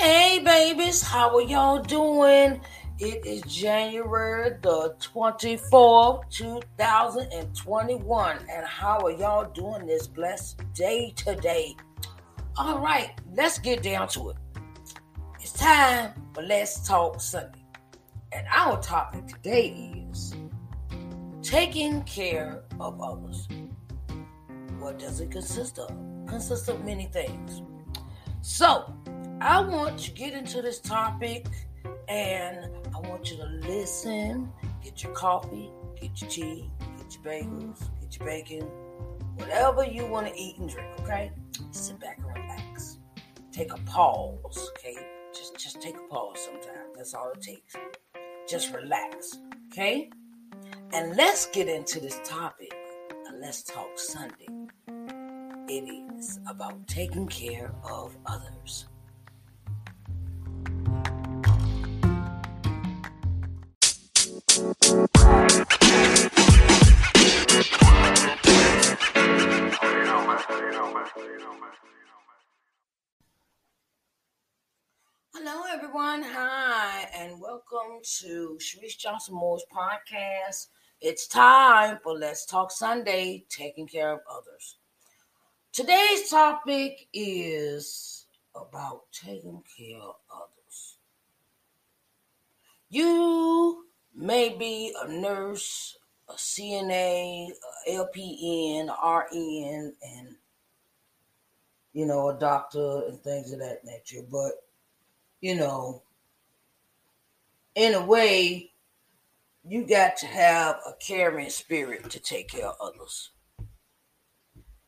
Hey babies, how are y'all doing? It is January the 24th, 2021. And how are y'all doing this blessed day today? All right, let's get down to it. It's time for Let's Talk Sunday. And our topic today is taking care of others. What does it consist of? It consists of many things. So, I want to get into this topic and I want you to listen, get your coffee, get your tea, get your bagels, get your bacon, whatever you want to eat and drink, okay? Sit back and relax. Take a pause, okay? Just take a pause sometimes. That's all it takes. Just relax, okay? And let's get into this topic. Let's Talk Sunday. It is about taking care of others. Hello, everyone. Hi, and welcome to Sharise Johnson Moore's podcast. It's time for Let's Talk Sunday, taking care of others. Today's topic is about taking care of others. You may be a nurse, a CNA, a LPN, RN, and a doctor and things of that nature. But in a way, you got to have a caring spirit to take care of others.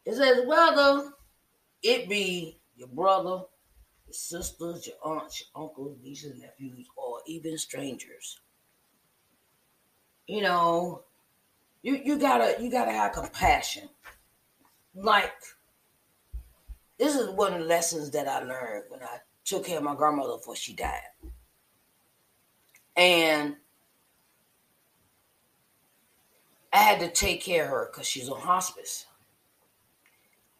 It says whether it be your brother, your sisters, your aunts, your uncles, nieces, nephews, or even strangers. You gotta have compassion. Like, this is one of the lessons that I learned when I took care of my grandmother before she died. And I had to take care of her because she's on hospice.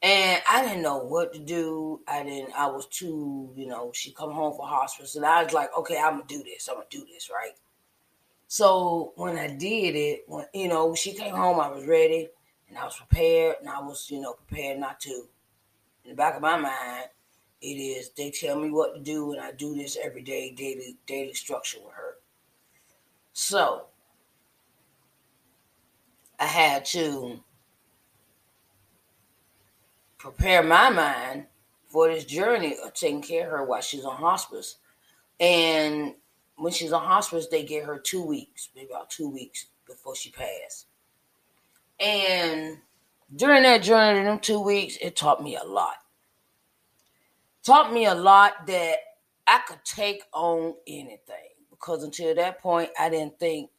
And I didn't know what to do. I was too, she come home for hospice. And I was like, okay, I'm going to do this, right? So when I did it, when she came home, I was ready and I was prepared. And I was, prepared not to. In the back of my mind, it is, they tell me what to do and I do this every day, daily structure with her. So I had to prepare my mind for this journey of taking care of her while she's on hospice. And when she's on hospice, they give her 2 weeks, maybe about 2 weeks before she passed. And during that journey, them 2 weeks, it taught me a lot. Taught me a lot that I could take on anything. Because until that point, I didn't think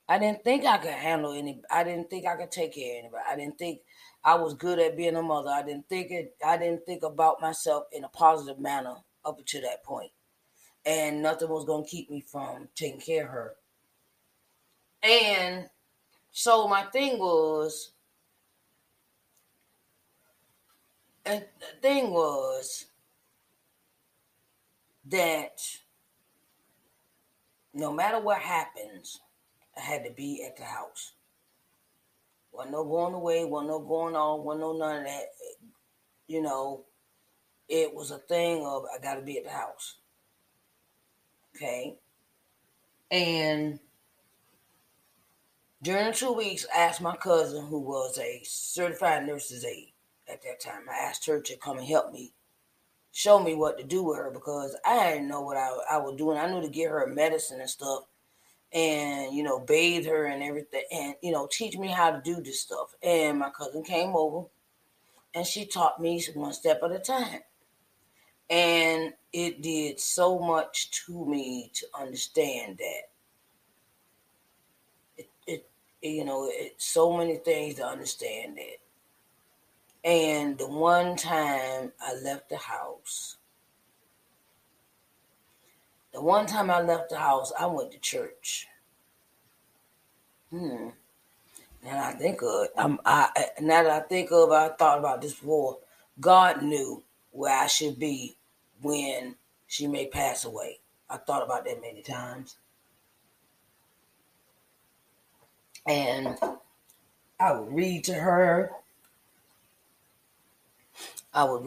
I could handle any. I didn't think I could take care of anybody. I didn't think I was good at being a mother. I didn't think about myself in a positive manner up until that point. And nothing was going to keep me from taking care of her. And so my thing was, that no matter what happens, I had to be at the house. Wasn't no going away, wasn't no going on, wasn't no none of that. It was a thing of I got to be at the house. Okay? And during the 2 weeks, I asked my cousin, who was a certified nurse's aide at that time, I asked her to come and help me, show me what to do with her, because I didn't know what I was doing. I knew to give her medicine and stuff and, bathe her and everything and, teach me how to do this stuff. And my cousin came over and she taught me one step at a time. And it did so much to me to understand that. It's so many things to understand that. And the one time I left the house, I went to church. Now that I think of it, I thought about this before. God knew where I should be when she may pass away. I thought about that many times. And I would read to her. I would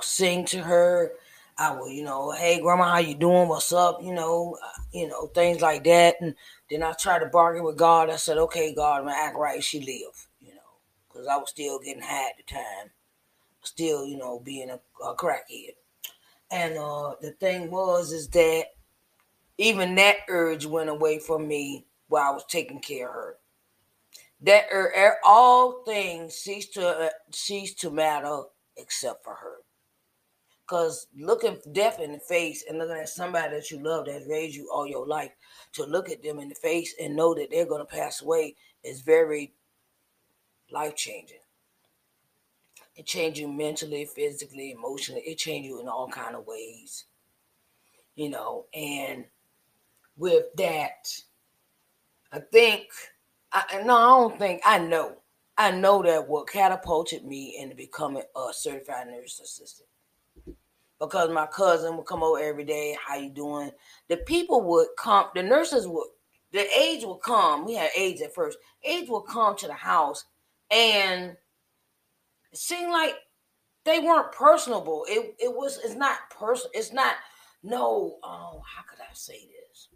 sing to her. I would, hey grandma, how you doing? What's up? Things like that. And then I tried to bargain with God. I said, okay, God, I'm gonna act right. She live, because I was still getting high at the time. Still, being a crackhead. And the thing is that even that urge went away from me while I was taking care of her. That all things cease to matter except for her. Because looking death in the face and looking at somebody that you love that raised you all your life, to look at them in the face and know that they're going to pass away is very life-changing. It changes you mentally, physically, emotionally. It changes you in all kind of ways. And with that, I know that what catapulted me into becoming a certified nurse assistant. Because my cousin would come over every day. How you doing? The people would come. The nurses would. The aides would come. We had aides at first. Aides would come to the house, and it seemed like they weren't personable. It's not personal. It's not. No. How could I say this?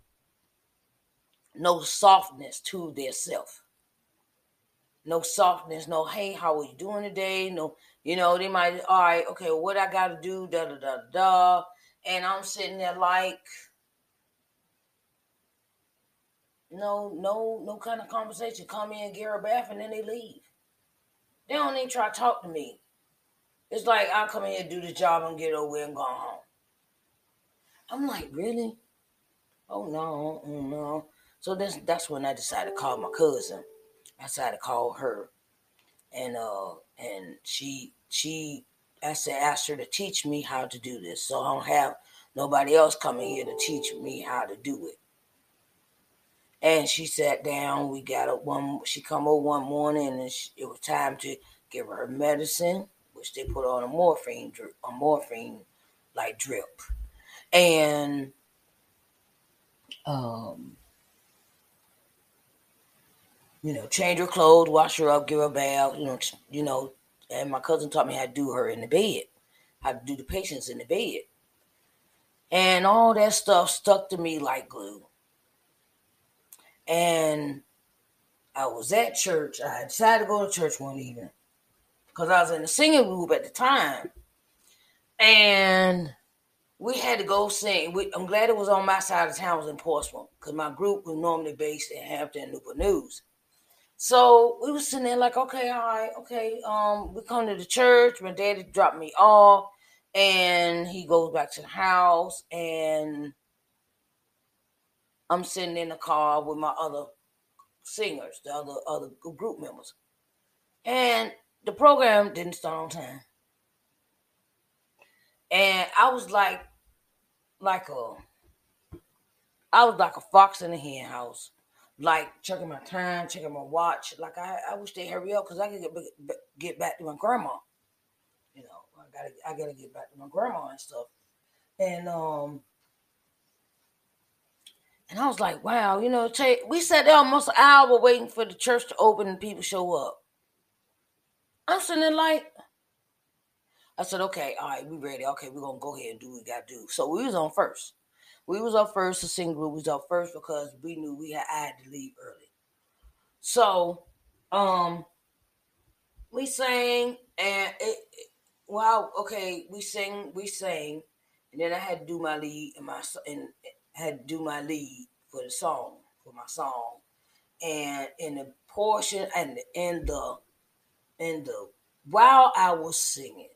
No softness to their self. No softness. No. Hey, how are you doing today? No. They might. All right. Okay. Well, what I got to do? Da da da da. And I'm sitting there like, no kind of conversation. Come in, get her a bath, and then they leave. They don't even try to talk to me. It's like I'll come in here, do the job, and get over and go home. I'm like, really? Oh no. So that's when I decided to call my cousin. I decided to call her, and she asked her to teach me how to do this, so I don't have nobody else coming here to teach me how to do it. And she sat down. She come over one morning, and it was time to give her medicine, which they put on a morphine like drip, and change her clothes, wash her up, give her a bath, And my cousin taught me how to do her in the bed, how to do the patients in the bed, and all that stuff stuck to me like glue. And I was at church. I decided to go to church one evening because I was in the singing group at the time. And we had to go sing. I'm glad it was on my side of town. It was in Portsmouth because my group was normally based in Hampton and Newport News. So we were sitting there like, okay, all right, okay. We come to the church. My daddy dropped me off, and he goes back to the house, and I'm sitting in the car with my other singers, the other group members, and the program didn't start on time, and I was like a fox in a hen house, like checking my time, checking my watch. Like I wish they hurry up because I could get back to my grandma. I gotta get back to my grandma and stuff. And I was like, wow, we sat there almost an hour waiting for the church to open and people show up. I'm sitting there like, I said, okay, all right, we ready. Okay, we're gonna go ahead and do what we gotta do. So we was on first. We was up first, the singing group was up first because we knew I had to leave early. So, we sang and we sang, and then I had to do my lead and had to do my lead for my song, and in the portion and in the while I was singing,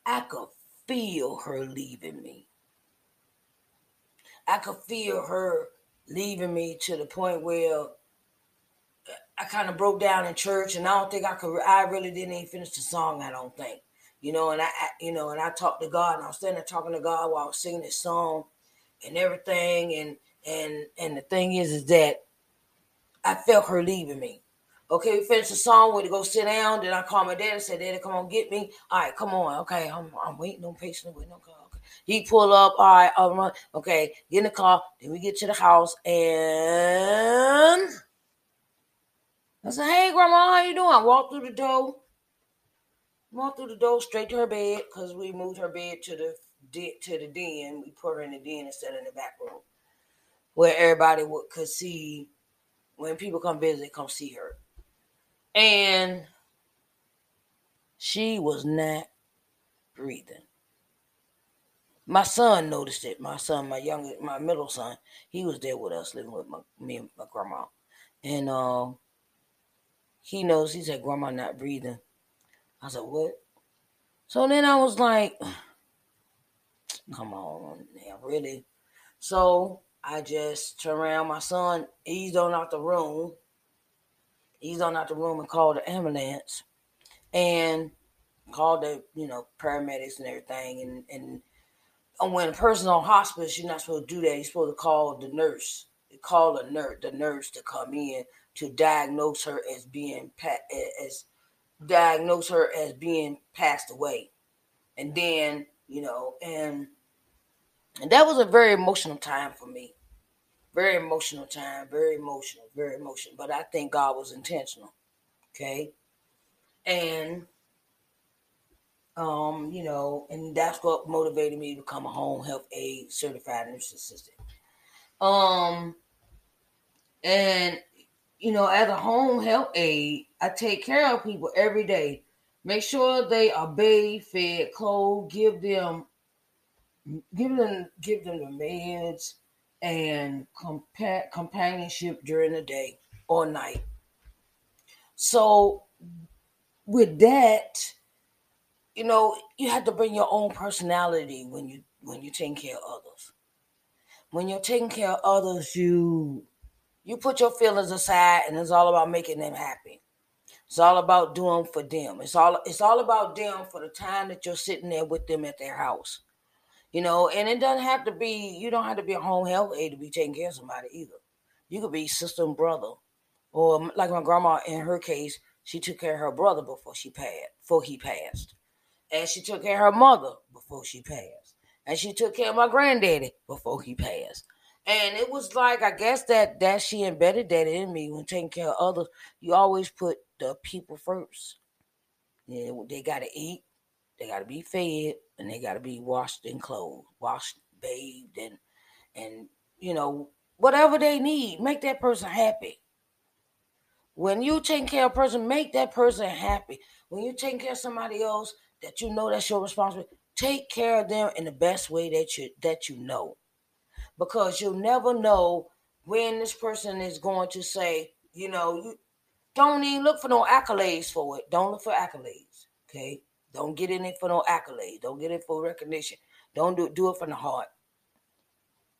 I could feel her leaving me. I could feel her leaving me to the point where I kind of broke down in church, and I don't think I really didn't even finish the song. I don't think, and I talked to God, and I was standing there talking to God while I was singing this song and everything. And the thing is that I felt her leaving me. Okay, we finished the song. We to go sit down. Then I call my dad and said, "Daddy, come on, get me. All right, come on. Okay, I'm waiting on patient. Waiting on car. Okay. He pull up. All right, I'll run. Okay, get in the car. Then we get to the house and I said, "Hey, Grandma, how you doing?" I walked through the door. Walked through the door straight to her bed because we moved her bed to the den. We put her in the den instead of in the back room where everybody could see when people come visit. Come see her, and she was not breathing. My son noticed it. My son, my middle son, he was there with us, living with me and my grandma. And he knows, he said, "Grandma not breathing." I said, "What?" So then I was like, come on, now, really? So I just turned around. My son eased on out the room. And called the ambulance and called the, paramedics and everything. And when a person's on hospice, you're not supposed to do that. You're supposed to call the nurse. You call the nurse to come in to diagnose her as being passed away, and then and that was a very emotional time for me. Very emotional time. Very emotional. Very emotional. But I think God was intentional. Okay, and and that's what motivated me to become a home health aide certified nurse assistant. Um, and as a home health aide, I take care of people every day. Make sure they are bathed, fed, clothed, give them the meds and companionship during the day or night. So with that, you have to bring your own personality when you taking care of others. When you're taking care of others, you put your feelings aside, and it's all about making them happy. It's all about doing for them. It's all about them for the time that you're sitting there with them at their house. And it doesn't have to be. You don't have to be a home health aide to be taking care of somebody either. You could be sister and brother, or like my grandma. In her case, she took care of her brother before he passed. And she took care of her mother before she passed. And she took care of my granddaddy before he passed. And it was like, I guess that she embedded that in me when taking care of others. You always put the people first. They got to eat, they got to be fed, and they got to be washed and clothed, washed, bathed, and whatever they need, make that person happy. When you take care of a person, make that person happy. When you take care of somebody else that you know that's your responsibility, take care of them in the best way that you know. Because you'll never know when this person is going to say, you don't even look for no accolades for it. Don't look for accolades. Okay? Don't get in it for no accolades. Don't get it for recognition. Don't do it from the heart.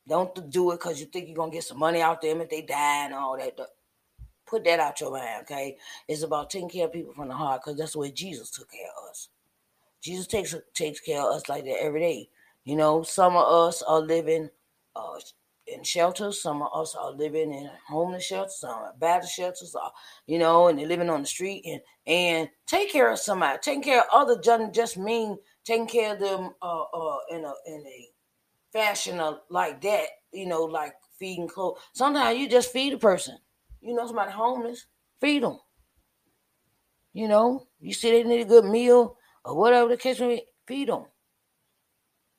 Don't do it because you think you're gonna get some money out them if they die and all that. Put that out your mind, okay? It's about taking care of people from the heart because that's the way Jesus took care of us. Jesus takes care of us like that every day. Some of us are living uh, in shelters. Some of us are living in homeless shelters. Some are battered shelters. And they're living on the street. And take care of somebody. Taking care of others doesn't just mean taking care of them in a fashion like that. Like feeding clothes. Sometimes you just feed a person. Somebody homeless, feed them. You see they need a good meal or whatever the case may be, feed them.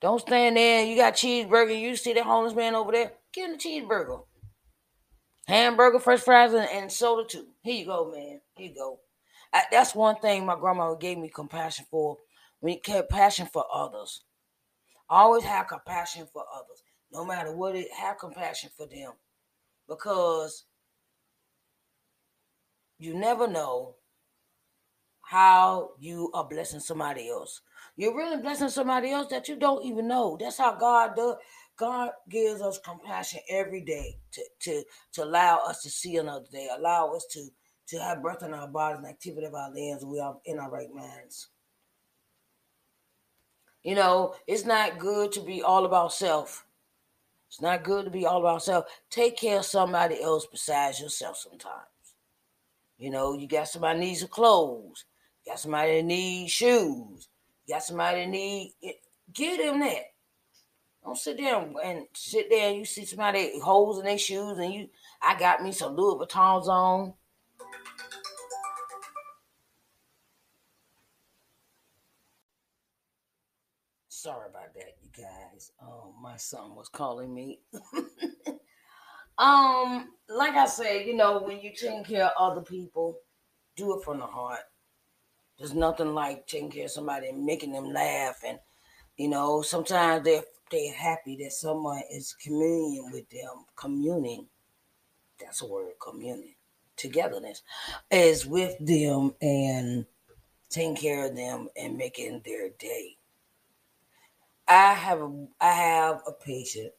Don't stand there and you got cheeseburger. You see that homeless man over there, give him a cheeseburger. Hamburger, fresh fries, and soda too. Here you go, man. Here you go. That's one thing my grandma gave me compassion for. When you have passion for others. Always have compassion for others. No matter what have compassion for them. Because you never know how you are blessing somebody else. You're really blessing somebody else that you don't even know. That's how God does. God gives us compassion every day to allow us to see another day, allow us to have breath in our bodies and activity of our limbs. We are in our right minds. It's not good to be all about self. It's not good to be all about self. Take care of somebody else besides yourself sometimes. You know, you got somebody that needs some clothes. You got somebody that needs shoes. You got somebody that need, give them that. Don't sit there and you see somebody holes in their shoes and I got me some Louis Vuittons on. Sorry about that, you guys. My son was calling me. Like I said, when you taking care of other people, do it from the heart. There's nothing like taking care of somebody and making them laugh, and sometimes they're happy that someone is communing with them. Communing, that's a word. Communing, togetherness, is with them and taking care of them and making their day. I have a patient,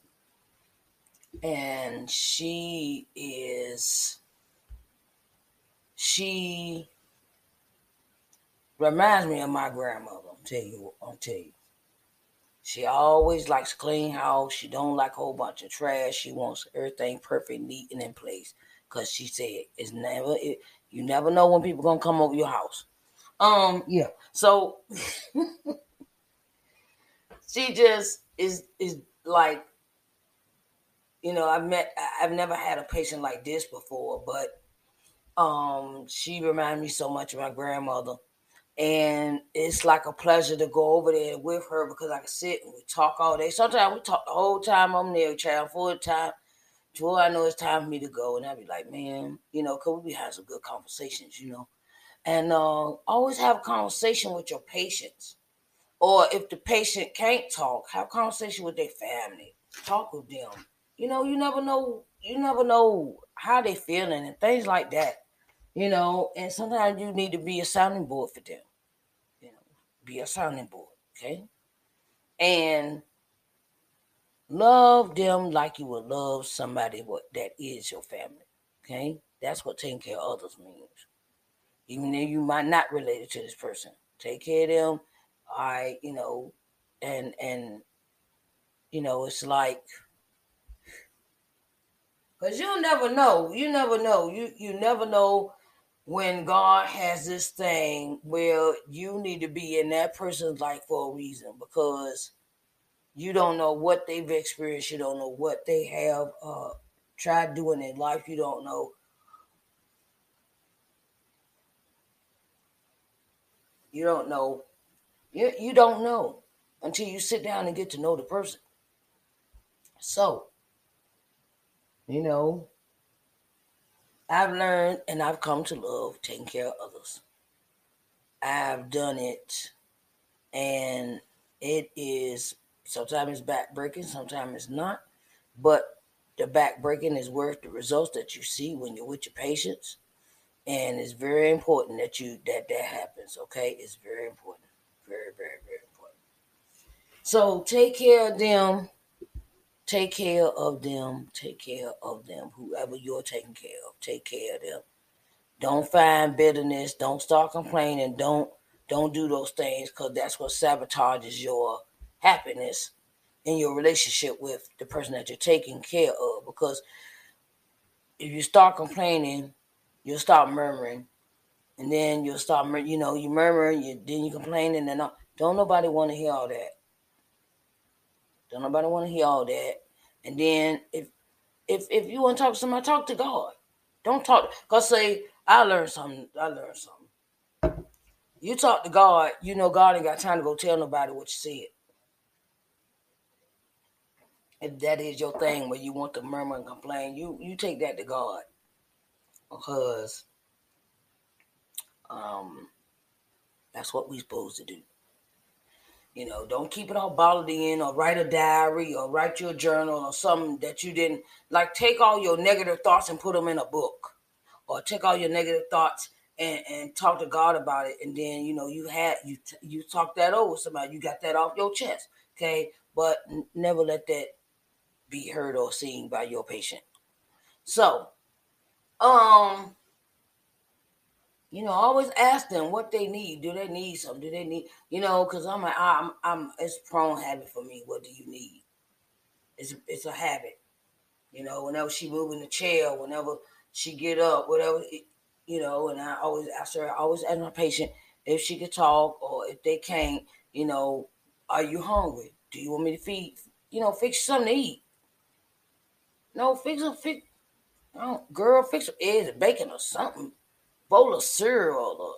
and she reminds me of my grandmother. I'll tell you. She always likes a clean house. She don't like a whole bunch of trash. She wants everything perfect, neat, and in place. Cause she said you never know when people gonna come over your house. Yeah. So she just is like, I've never had a patient like this before, but she reminded me so much of my grandmother. And it's like a pleasure to go over there with her because I can sit and we talk all day. Sometimes we talk the whole time I'm there, child, full time. Till I know it's time for me to go. And I'll be like, man, because we be having some good conversations. And always have a conversation with your patients. Or if the patient can't talk, have a conversation with their family. Talk with them. You never know how they feeling and things like that. And sometimes you need to be a sounding board for them. You know, be a sounding board, okay? And love them like you would love somebody that is your family, okay? That's what taking care of others means. Even if you might not relate to this person, take care of them. All right, and it's like, because you never know. You never know. You never know when God has this thing where you need to be in that person's life for a reason, because you don't know what they've experienced. You don't know what they have tried doing in life. You don't know. You don't know. You don't know until you sit down and get to know the person. So, you know, I've learned and I've come to love taking care of others. I've done it, and it is sometimes it's backbreaking, sometimes it's not. But the backbreaking is worth the results that you see when you're with your patients. And it's very important that happens. Okay, it's very important, very, very, very important. So take care of them. Take care of them. Take care of them. Whoever you're taking care of, take care of them. Don't find bitterness. Don't start complaining. Don't do those things, because that's what sabotages your happiness in your relationship with the person that you're taking care of. Because if you start complaining, you'll start murmuring, and then you'll start, you murmur, then you complain, and then don't nobody want to hear all that. Don't nobody want to hear all that. And then if you want to talk to somebody, talk to God. Don't talk, cause say I learned something. You talk to God, God ain't got time to go tell nobody what you said. If that is your thing where you want to murmur and complain, you take that to God, because um that's what we supposed to do. Don't keep it all bottled in, or write a diary, or write your journal, or something that you didn't like. Take all your negative thoughts and put them in a book, or take all your negative thoughts and talk to God about it. And then you talk that over with somebody. You got that off your chest, okay? But never let that be heard or seen by your patient. So, um, always ask them what they need. Do they need something? Do they need, because it's a prone habit for me. What do you need? It's a habit. Whenever she move in the chair, whenever she get up, whatever. and I always ask my patient if she could talk or if they can't, are you hungry? Do you want me to feed? Fix something to eat. No, fix, girl, fix some eggs and bacon or something. Bowl of cereal or,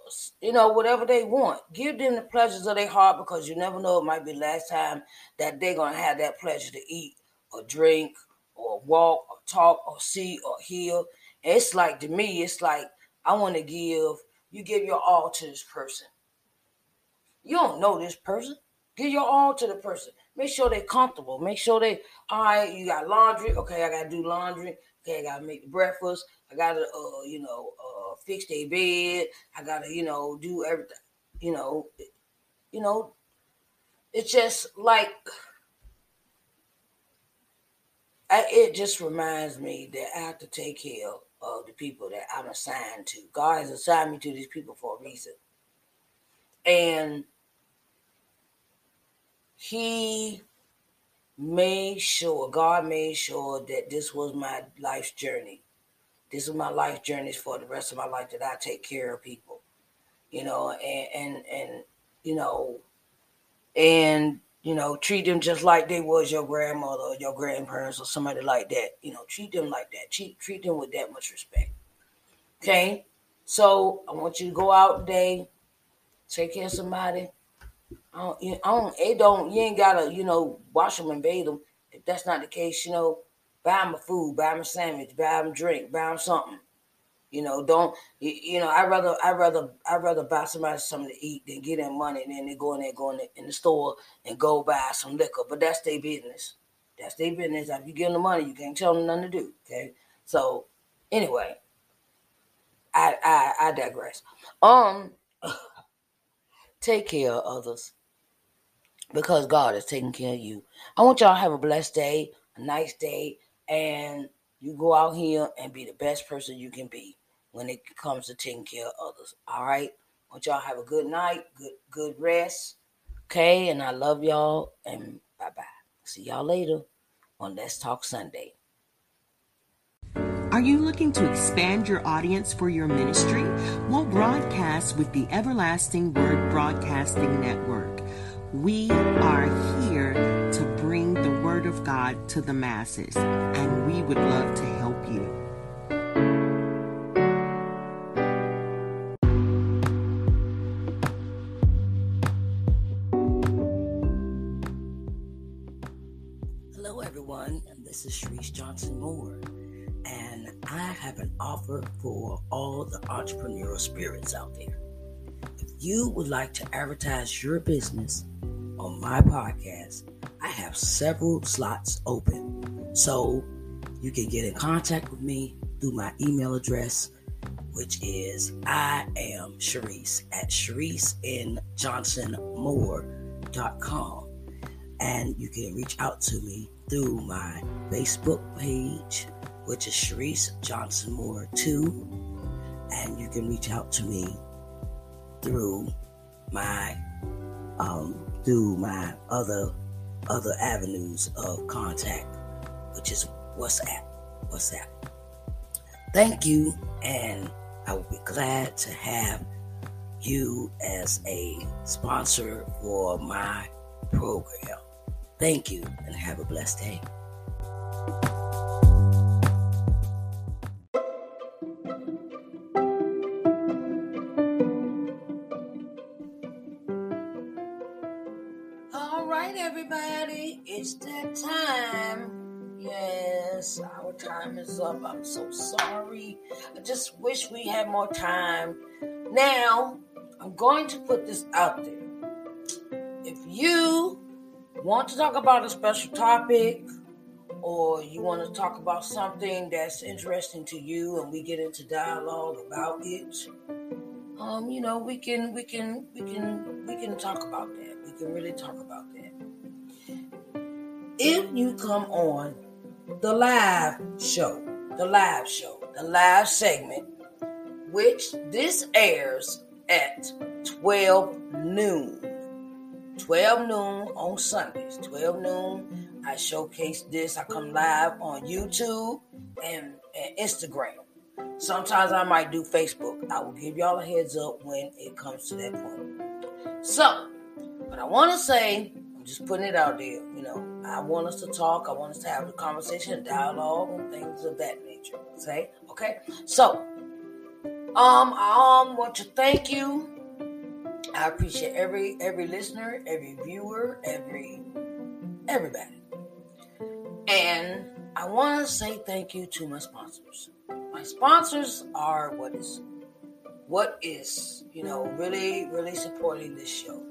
whatever they want. Give them the pleasures of their heart because you never know, it might be the last time that they're going to have that pleasure to eat or drink or walk or talk or see or hear. And it's like, to me, it's like I want to you give your all to this person. You don't know this person. Give your all to the person. Make sure they're comfortable. Make sure all right, you got laundry. Okay, I got to do laundry. Okay, I got to make the breakfast. I got to, fix their bed. I got to, do everything. You know, it's just like, it just reminds me that I have to take care of the people that I'm assigned to. God has assigned me to these people for a reason. And God made sure that this was my life's journey. This is my life journey for the rest of my life, that I take care of people, and treat them just like they was your grandmother or your grandparents or somebody like that. Treat them like that. Treat them with that much respect. Okay? So I want you to go out today, take care of somebody. You ain't gotta, wash them and bathe them. If that's not the case, buy them a food, buy them a sandwich, buy them a drink, buy them something. Don't, I'd rather buy somebody something to eat than get them money and then they go in the store and go buy some liquor. But that's their business. That's their business. If you give them the money, you can't tell them nothing to do. Okay. So anyway, I digress. Take care of others because God is taking care of you. I want y'all to have a blessed day, a nice day, and you go out here and be the best person you can be when it comes to taking care of others. All right? I want y'all to have a good night, good rest. Okay? And I love y'all, and bye-bye. See y'all later on Let's Talk Sunday. Are you looking to expand your audience for your ministry? We'll broadcast with the Everlasting Word Broadcasting Network. We are here to bring the Word of God to the masses, and we would love to help you. Hello, everyone. This is Sharise Johnson Moore, and I have an offer for all the entrepreneurial spirits out there. If you would like to advertise your business on my podcast, I have several slots open. So you can get in contact with me through my email address, which is I am Sharise at ShariceNJohnsonMoore.com. And you can reach out to me through my Facebook page, which is Sharise Johnson Moore 2. And you can reach out to me through my other avenues of contact, which is WhatsApp. Thank you, and I will be glad to have you as a sponsor for my program. Thank you, and have a blessed day. All right, everybody, it's that time. Yes, our time is up. I'm so sorry. I just wish we had more time. Now, I'm going to put this out there. If you want to talk about a special topic, or you want to talk about something that's interesting to you, and we get into dialogue about it, we can talk about that. We can really talk about that. If you come on the live segment, which this airs at 12 noon. 12 noon on Sundays. 12 noon, I showcase this. I come live on YouTube and Instagram. Sometimes I might do Facebook. I will give y'all a heads up when it comes to that point. So, but I want to say, I'm just putting it out there, I want us to talk. I want us to have a conversation, dialogue, and things of that nature. Okay? So, I want to thank you. I appreciate every listener, every viewer, everybody. And I want to say thank you to my sponsors. My sponsors are what is really, really supporting this show.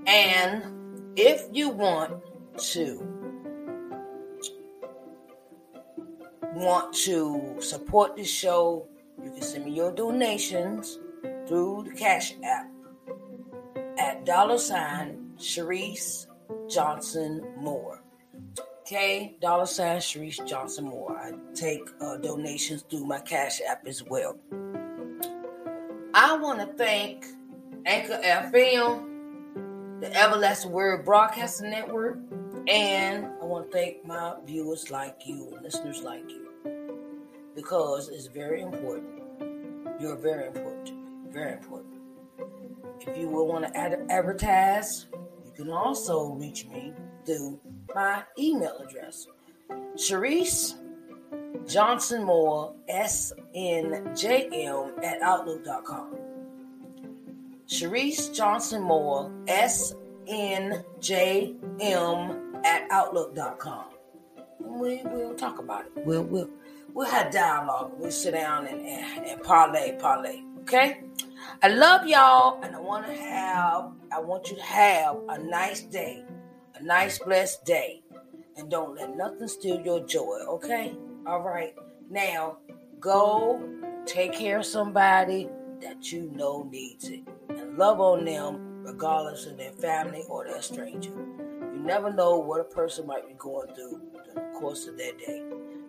And if you want to support this show, you can send me your donations through the Cash App at $Sharise Johnson Moore. Okay, $Sharise Johnson Moore. I take donations through my Cash App as well. I want to thank Anchor FM, the Everlasting Word Broadcasting Network, and I want to thank my viewers like you and listeners like you, because it's very important. You're very important to me. Very important. If you will want to advertise, you can also reach me through my email address, Sharise Johnson Moore, SNJM @outlook.com. Sharise Johnson Moore, SNJM @outlook.com. We'll talk about it. We'll have dialogue. We'll sit down and parlay. Okay? I love y'all, and I want you to have a nice day, a nice blessed day, and don't let nothing steal your joy. Okay? All right. Now, go take care of somebody that you know needs it, and love on them regardless of their family or their stranger. You never know what a person might be going through during the course of their day,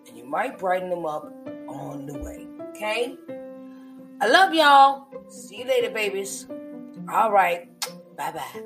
and you might brighten them up on the way. Okay? I love y'all. See you later, babies. All right. Bye-bye.